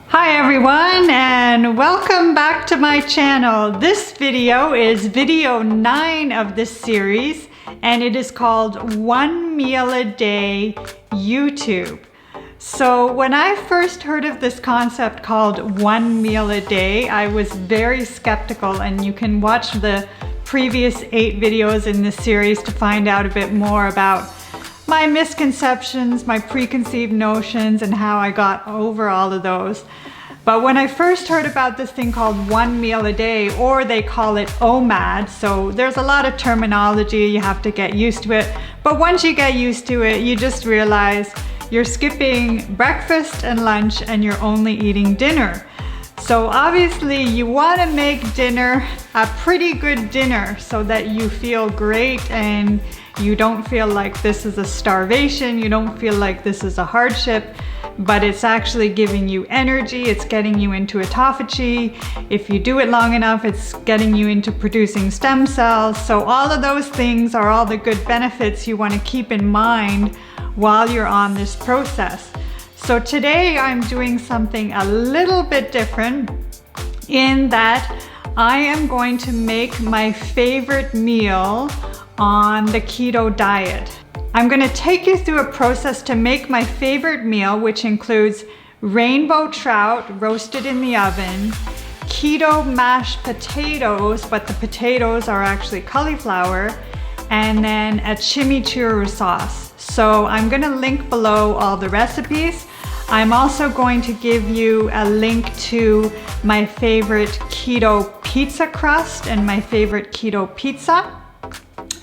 Hi everyone, and welcome back to my channel. This video is video 9 of this series, and it is called One Meal a Day YouTube. So when I first heard of this concept called one meal a day, I was very skeptical, and you can watch the previous 8 videos in this series to find out a bit more about my misconceptions, my preconceived notions, and how I got over all of those. But when I first heard about this thing called one meal a day, or they call it OMAD, so there's a lot of terminology, you have to get used to it. But once you get used to it, you just realize you're skipping breakfast and lunch and you're only eating dinner. So obviously you want to make dinner a pretty good dinner so that you feel great and you don't feel like this is a starvation, you don't feel like this is a hardship, but it's actually giving you energy, it's getting you into autophagy. If you do it long enough, it's getting you into producing stem cells. So all of those things are all the good benefits you want to keep in mind while you're on this process. So today I'm doing something a little bit different in that I am going to make my favorite meal on the keto diet. I'm going to take you through a process to make my favorite meal, which includes rainbow trout roasted in the oven, keto mashed potatoes, but the potatoes are actually cauliflower, and then a chimichurri sauce. So I'm going to link below all the recipes. I'm also going to give you a link to my favorite keto pizza crust and my favorite keto pizza.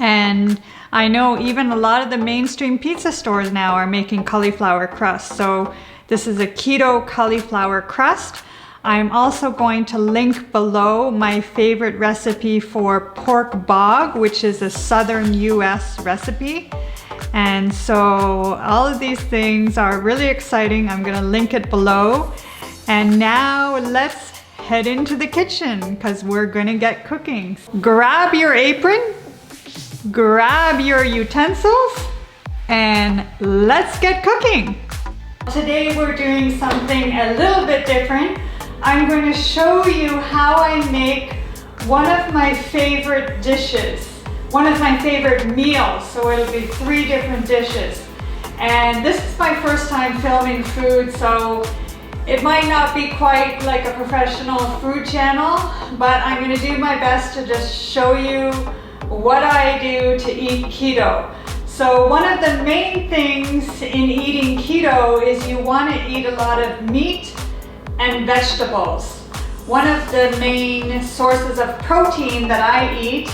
And I know even a lot of the mainstream pizza stores now are making cauliflower crust. So this is a keto cauliflower crust. I'm also going to link below my favorite recipe for pork bog, which is a southern US recipe. And so all of these things are really exciting. I'm gonna link it below. And now let's head into the kitchen because we're gonna get cooking. Grab your apron, grab your utensils, and let's get cooking. Today we're doing something a little bit different. I'm going to show you how I make one of my favorite dishes, one of my favorite meals. So it'll be 3 different dishes. And this is my first time filming food, so it might not be quite like a professional food channel, but I'm going to do my best to just show you what I do to eat keto. So one of the main things in eating keto is you want to eat a lot of meat and vegetables. One of the main sources of protein that I eat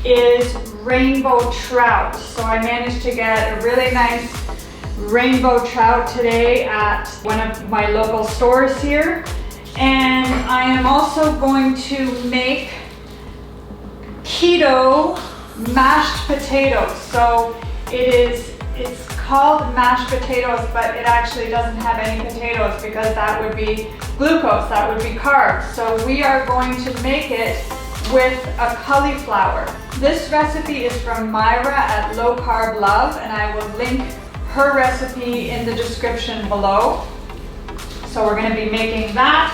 is rainbow trout. So I managed to get a really nice rainbow trout today at one of my local stores here. And I am also going to make keto mashed potatoes. So it's called mashed potatoes, but it actually doesn't have any potatoes because that would be glucose, that would be carbs. So we are going to make it with a cauliflower. This recipe is from Myra at Low Carb Love, and I will link her recipe in the description below. So we're going to be making that.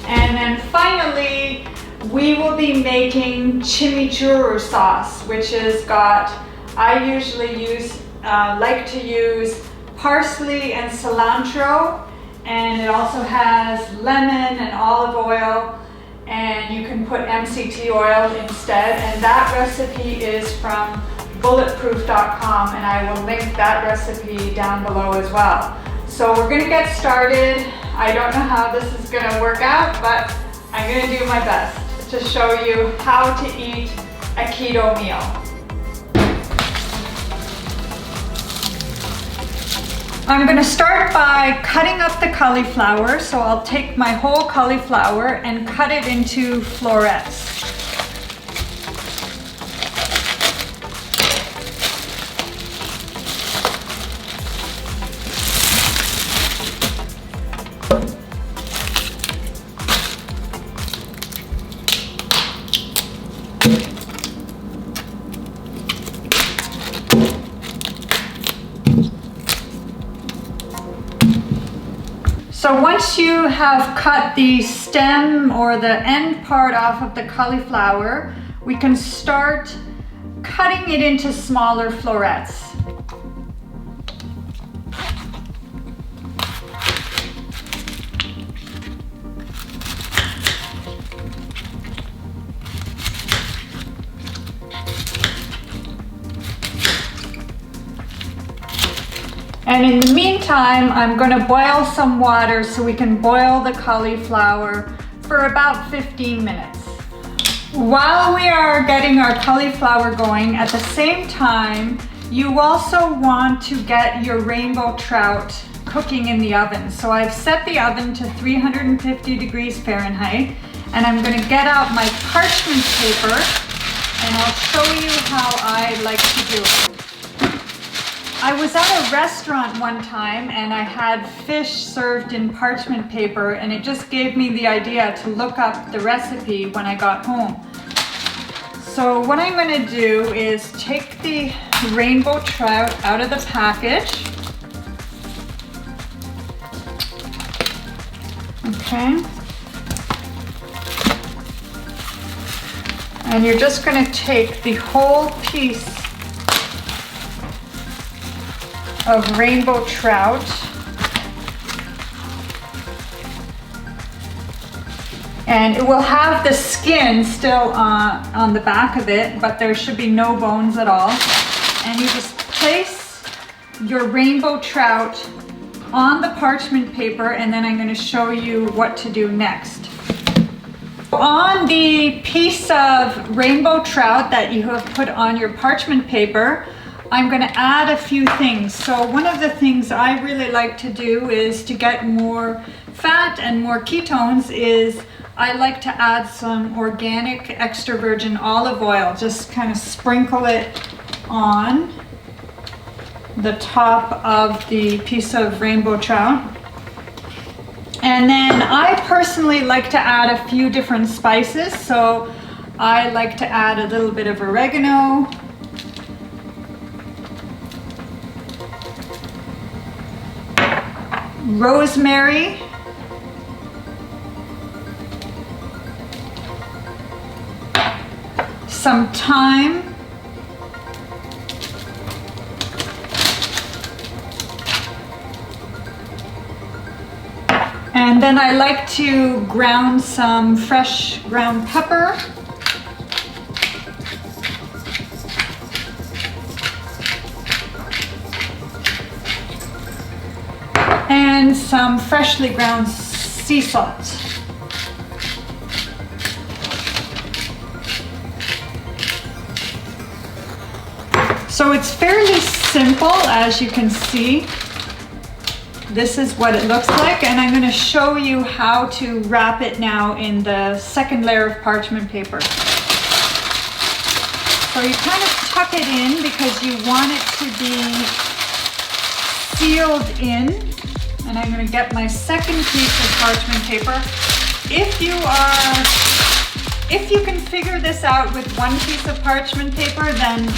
And then finally, we will be making chimichurri sauce, which is I usually like to use parsley and cilantro, and it also has lemon and olive oil, and you can put MCT oil instead. And that recipe is from bulletproof.com, and I will link that recipe down below as well. So we're gonna get started. I don't know how this is gonna work out, but I'm gonna do my best to show you how to eat a keto meal. I'm going to start by cutting up the cauliflower. So I'll take my whole cauliflower and cut it into florets. So once you have cut the stem or the end part off of the cauliflower, we can start cutting it into smaller florets. And in the meantime, I'm going to boil some water so we can boil the cauliflower for about 15 minutes. While we are getting our cauliflower going, at the same time, you also want to get your rainbow trout cooking in the oven. So I've set the oven to 350 degrees Fahrenheit, and I'm going to get out my parchment paper and I'll show you how I like to do it. I was at a restaurant one time and I had fish served in parchment paper, and it just gave me the idea to look up the recipe when I got home. So what I'm going to do is take the rainbow trout out of the package. Okay. And you're just going to take the whole piece of rainbow trout. And it will have the skin still on the back of it, but there should be no bones at all. And you just place your rainbow trout on the parchment paper, and then I'm going to show you what to do next. On the piece of rainbow trout that you have put on your parchment paper, I'm going to add a few things. So one of the things I really like to do is to get more fat and more ketones is I like to add some organic extra virgin olive oil. Just kind of sprinkle it on the top of the piece of rainbow trout. And then I personally like to add a few different spices. So I like to add a little bit of oregano, rosemary, some thyme, and then I like to ground some fresh ground pepper, and some freshly ground sea salt. So it's fairly simple, as you can see. This is what it looks like, and I'm going to show you how to wrap it now in the second layer of parchment paper. So you kind of tuck it in because you want it to be sealed in. And I'm going to get my second piece of parchment paper. If you can figure this out with one piece of parchment paper, then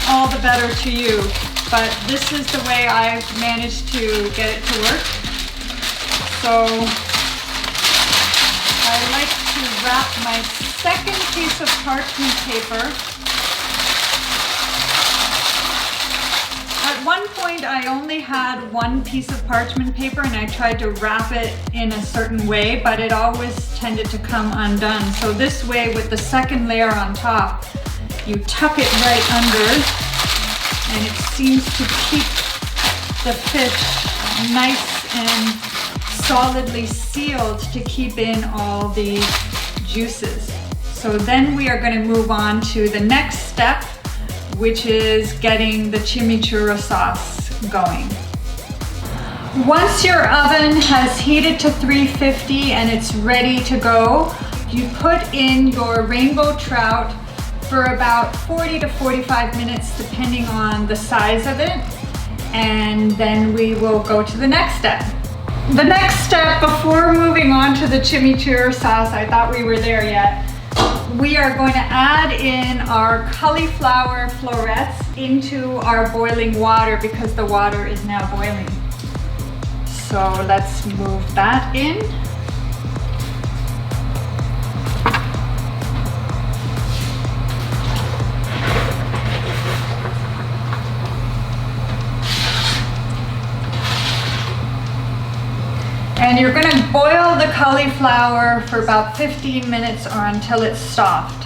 all the better to you. But this is the way I've managed to get it to work. So I like to wrap my second piece of parchment paper. At one point I only had one piece of parchment paper and I tried to wrap it in a certain way, but it always tended to come undone. So this way, with the second layer on top, you tuck it right under, and it seems to keep the fish nice and solidly sealed to keep in all the juices. So then we are going to move on to the next step, which is getting the chimichurri sauce going. Once your oven has heated to 350 and it's ready to go, you put in your rainbow trout for about 40 to 45 minutes depending on the size of it, and then we will go to the next step. The next step before moving on to the chimichurri sauce, I thought we were there yet, we are going to add in our cauliflower florets into our boiling water because the water is now boiling. So let's move that in. And you're going to boil the cauliflower for about 15 minutes or until it's soft.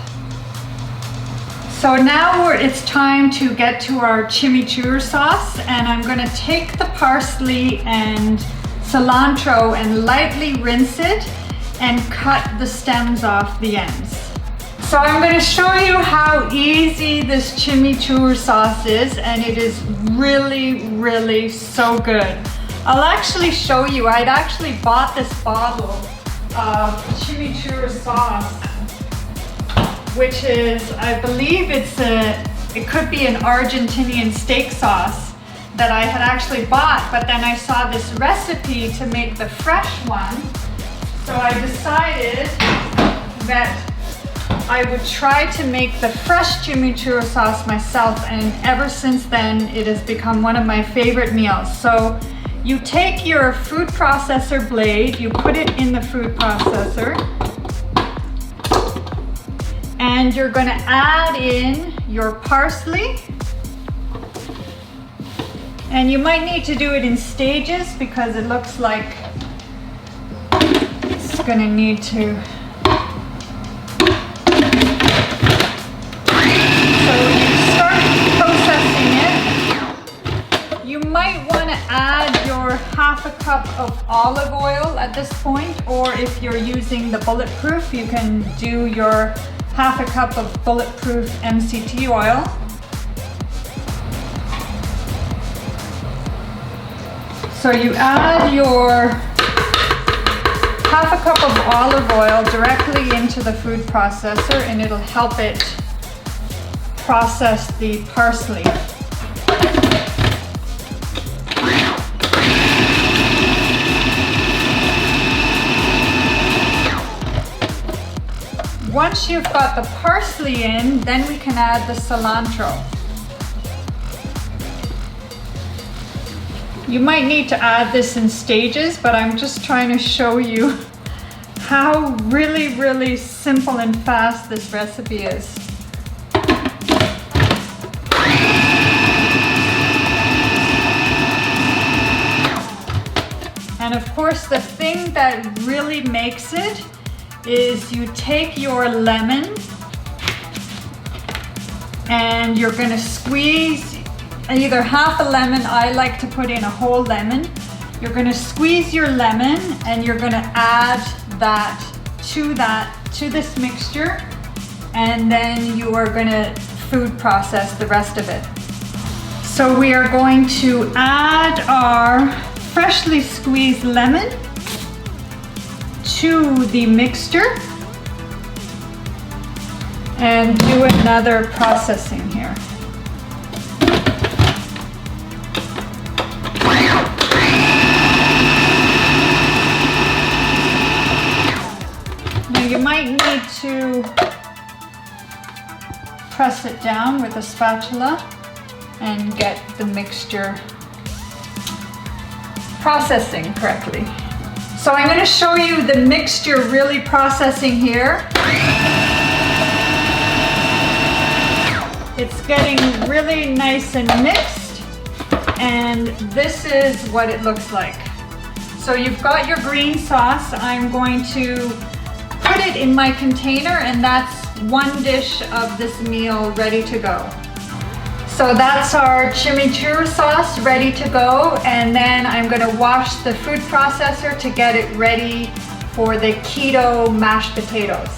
So now it's time to get to our chimichurri sauce, and I'm going to take the parsley and cilantro and lightly rinse it and cut the stems off the ends. So I'm going to show you how easy this chimichurri sauce is, and it is really, really so good. I'll actually show you. I'd actually bought this bottle of chimichurri sauce, which is, I believe it could be an Argentinian steak sauce that I had actually bought, but then I saw this recipe to make the fresh one. So I decided that I would try to make the fresh chimichurri sauce myself, and ever since then it has become one of my favorite meals. So you take your food processor blade, you put it in the food processor, and you're going to add in your parsley. And you might need to do it in stages because it looks like it's going to need to. So you start processing it. You might want to add your half a cup of olive oil at this point, or if you're using the bulletproof, you can do your half a cup of bulletproof MCT oil. So you add your half a cup of olive oil directly into the food processor, and it'll help it process the parsley. Once you've got the parsley in, then we can add the cilantro. You might need to add this in stages, but I'm just trying to show you how really, really simple and fast this recipe is. And of course, the thing that really makes it is you take your lemon and you're going to squeeze either half a lemon. I like to put in a whole lemon. You're going to squeeze your lemon and you're going to add that to this mixture, and then you are going to food process the rest of it. So we are going to add our freshly squeezed lemon to the mixture and do another processing here. Now you might need to press it down with a spatula and get the mixture processing correctly. So I'm going to show you the mixture really processing here. It's getting really nice and mixed, and this is what it looks like. So you've got your green sauce. I'm going to put it in my container, and that's one dish of this meal ready to go. So that's our chimichurri sauce ready to go, and then I'm going to wash the food processor to get it ready for the keto mashed potatoes.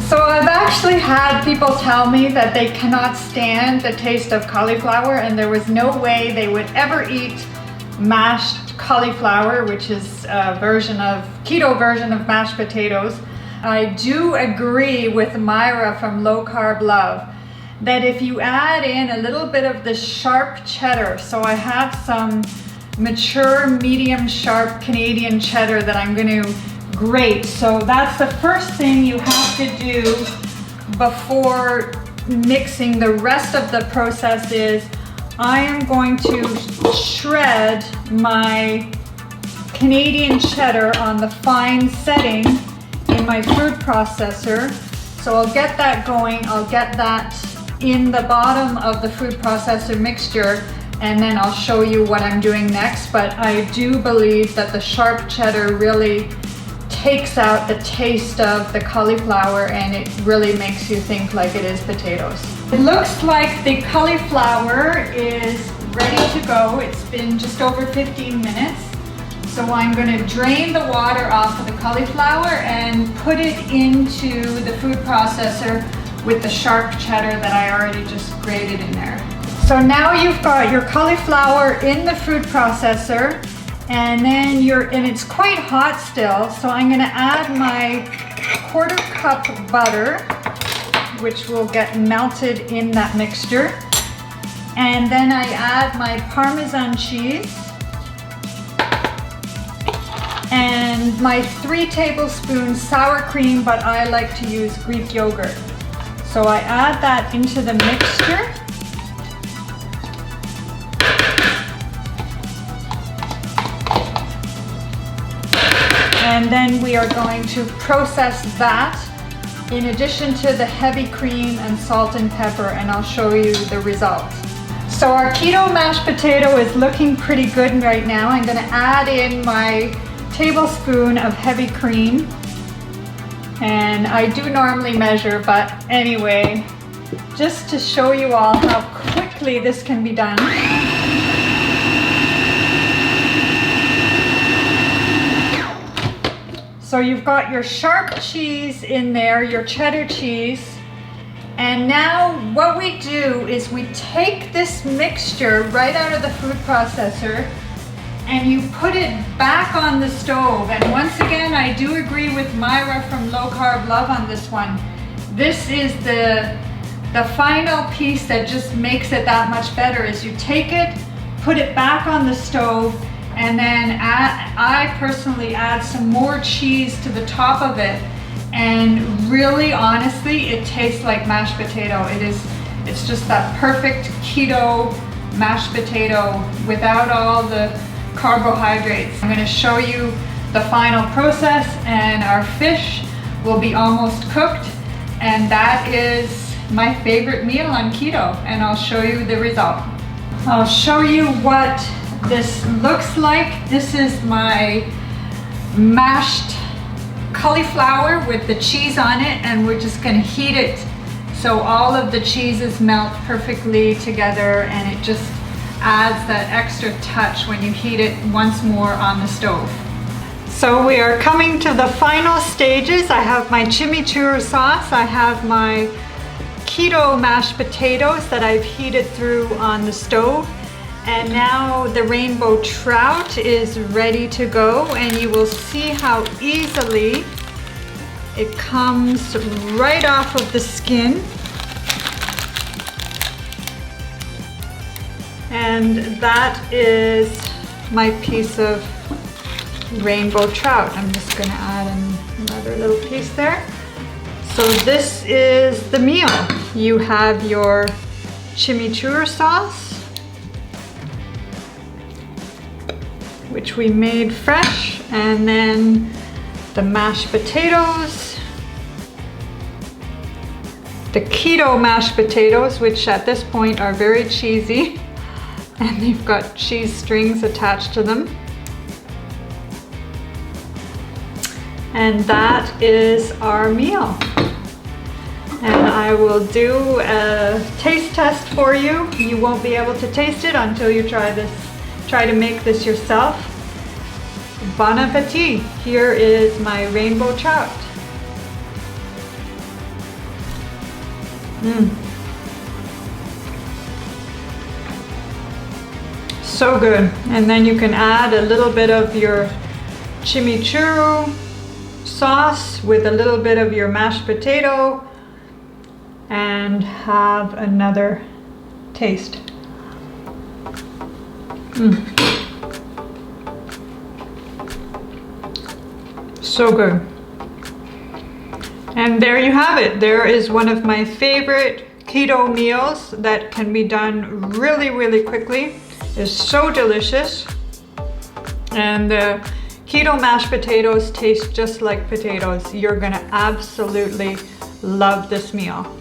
So I've actually had people tell me that they cannot stand the taste of cauliflower, and there was no way they would ever eat mashed cauliflower, which is a keto version of mashed potatoes. I do agree with Myra from Low Carb Love that if you add in a little bit of the sharp cheddar, so I have some mature, medium sharp Canadian cheddar that I'm going to grate. So that's the first thing you have to do before mixing the rest of the process is I am going to shred my Canadian cheddar on the fine setting in my food processor. So I'll get that going. I'll get that in the bottom of the food processor mixture, and then I'll show you what I'm doing next. But I do believe that the sharp cheddar really takes out the taste of the cauliflower, and it really makes you think like it is potatoes. It looks like the cauliflower is ready to go. It's been just over 15 minutes. So I'm going to drain the water off of the cauliflower and put it into the food processor with the sharp cheddar that I already just grated in there. So now you've got your cauliflower in the food processor, and then and it's quite hot still, so I'm going to add my 1/4 cup butter, which will get melted in that mixture. And then I add my Parmesan cheese and my 3 tablespoons sour cream, but I like to use Greek yogurt. So I add that into the mixture. And then we are going to process that in addition to the heavy cream and salt and pepper, and I'll show you the result. So our keto mashed potato is looking pretty good right now. I'm going to add in my tablespoon of heavy cream, and I do normally measure, but anyway, just to show you all how quickly this can be done. So you've got your sharp cheese in there, your cheddar cheese, and now what we do is we take this mixture right out of the food processor and you put it back on the stove. And once again, I do agree with Myra from Low Carb Love on this one. This is the final piece that just makes it that much better, is you take it, put it back on the stove, and then I personally add some more cheese to the top of it. And really, honestly, it tastes like mashed potato. It's just that perfect keto mashed potato without all the carbohydrates. I'm going to show you the final process, and our fish will be almost cooked, and that is my favorite meal on keto, and I'll show you the result. I'll show you what this looks like. This is my mashed cauliflower with the cheese on it, and we're just going to heat it so all of the cheeses melt perfectly together, and it just adds that extra touch when you heat it once more on the stove. So we are coming to the final stages. I have my chimichurri sauce, I have my keto mashed potatoes that I've heated through on the stove, and now the rainbow trout is ready to go, and you will see how easily it comes right off of the skin. And that is my piece of rainbow trout. I'm just going to add another little piece there. So this is the meal. You have your chimichurri sauce, which we made fresh, and then the mashed potatoes, the keto mashed potatoes, which at this point are very cheesy, and they've got cheese strings attached to them. And that is our meal. And I will do a taste test for you. You won't be able to taste it until you try this. Try to make this yourself. Bon appetit. Here is my rainbow trout. So good. And then you can add a little bit of your chimichurri sauce with a little bit of your mashed potato and have another taste. So good. And there you have it. There is one of my favorite keto meals that can be done really, really quickly. It's so delicious. And Keto mashed potatoes taste just like potatoes. You're gonna absolutely love this meal.